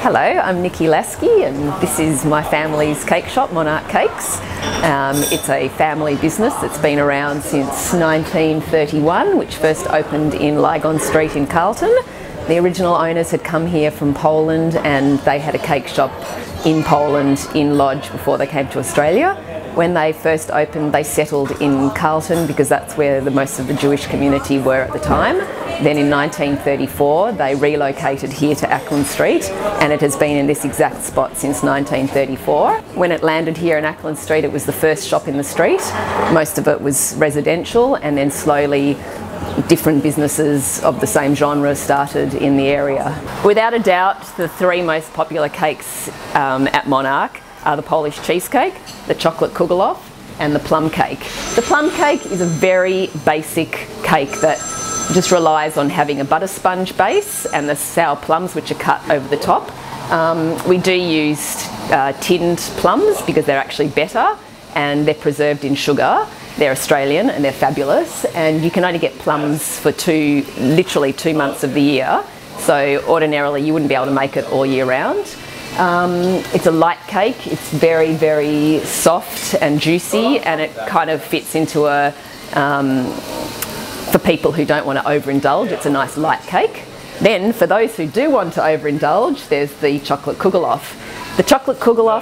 Hello, I'm Nikki Laski and this is my family's cake shop, Monarch Cakes. It's a family business that's been around since 1931, which first opened in Lygon Street in Carlton. The original owners had come here from Poland and they had a cake shop in Poland in Lodge before they came to Australia. When they first opened, they settled in Carlton because that's where most of the Jewish community were at the time. Then in 1934, they relocated here to Ackland Street, and it has been in this exact spot since 1934. When it landed here in Ackland Street, it was the first shop in the street. Most of it was residential, and then slowly different businesses of the same genre started in the area. Without a doubt, the three most popular cakes at Monarch are the Polish cheesecake, the chocolate Kugel, and the plum cake. The plum cake is a very basic cake that just relies on having a butter sponge base and the sour plums which are cut over the top. We do use tinned plums because they're actually better and they're preserved in sugar. They're Australian and they're fabulous, and you can only get plums for literally 2 months of the year, so ordinarily you wouldn't be able to make it all year round. It's a light cake, it's very, very soft and juicy, and it kind of fits into a, for people who don't want to overindulge, it's a nice light cake. Then for those who do want to overindulge, there's the chocolate Kugel. The chocolate Kugel,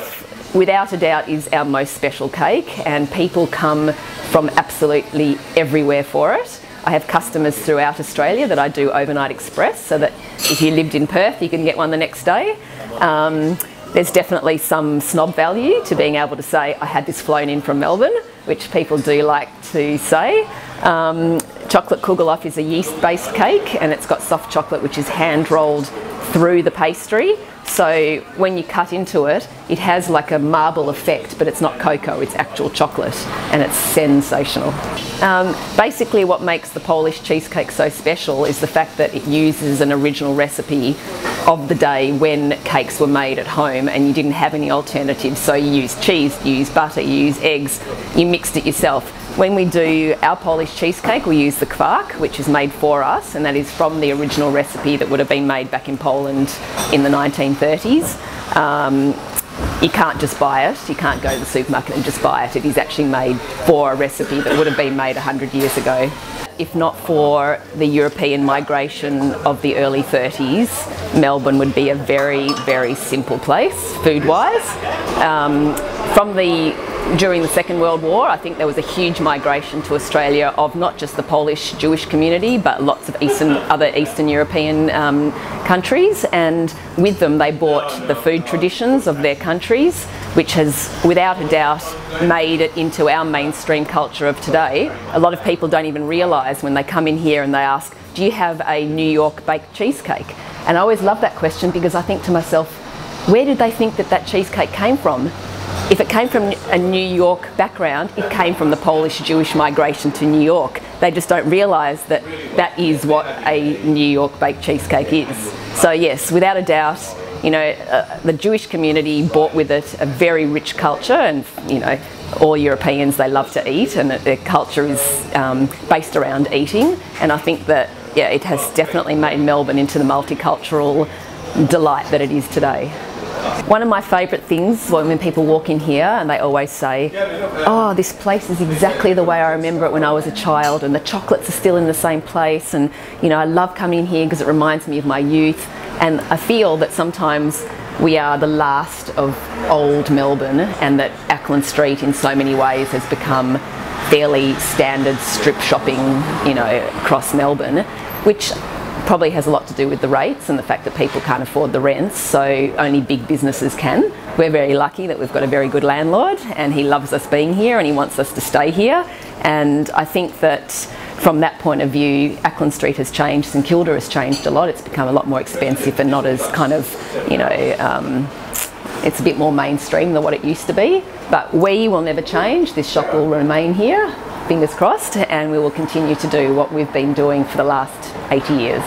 without a doubt, is our most special cake, and people come from absolutely everywhere for it. I have customers throughout Australia that I do overnight express, so that if you lived in Perth you can get one the next day. There's definitely some snob value to being able to say I had this flown in from Melbourne, which people do like to say. Chocolate Kugel is a yeast-based cake, and it's got soft chocolate which is hand-rolled through the pastry. So when you cut into it, it has like a marble effect, but it's not cocoa, it's actual chocolate, and it's sensational. Basically what makes the Polish cheesecake so special is the fact that it uses an original recipe of the day when cakes were made at home and you didn't have any alternatives. So you use cheese, you use butter, you use eggs, you mixed it yourself. When we do our Polish cheesecake, we use the kwark, which is made for us, and that is from the original recipe that would have been made back in Poland in the 1930s. You can't just buy it, you can't go to the supermarket and just buy it. It is actually made for a recipe that would have been made 100 years ago. If not for the European migration of the early 30s, Melbourne would be a very, very simple place, food-wise. During the Second World War, I think there was a huge migration to Australia of not just the Polish Jewish community, but lots of other Eastern European countries, and with them they brought the food traditions of their countries, which has without a doubt made it into our mainstream culture of today. A lot of people don't even realise when they come in here and they ask, do you have a New York baked cheesecake? And I always love that question because I think to myself, where did they think that that cheesecake came from? If it came from a New York background, it came from the Polish Jewish migration to New York. They just don't realise that that is what a New York baked cheesecake is. So yes, without a doubt, you know, the Jewish community brought with it a very rich culture, and you know, all Europeans, they love to eat, and their culture is based around eating. And I think that, yeah, it has definitely made Melbourne into the multicultural delight that it is today. One of my favourite things when people walk in here and they always say, oh, this place is exactly the way I remember it when I was a child, and the chocolates are still in the same place, and you know, I love coming in here because it reminds me of my youth. And I feel that sometimes we are the last of old Melbourne, and that Ackland Street in so many ways has become fairly standard strip shopping, you know, across Melbourne, which probably has a lot to do with the rates and the fact that people can't afford the rents, so only big businesses can. We're very lucky that we've got a very good landlord, and he loves us being here and he wants us to stay here. And I think that from that point of view, Ackland Street has changed, St Kilda has changed a lot. It's become a lot more expensive and not as kind of, you know, it's a bit more mainstream than what it used to be. But we will never change. This shop will remain here, fingers crossed, and we will continue to do what we've been doing for the last 80 years.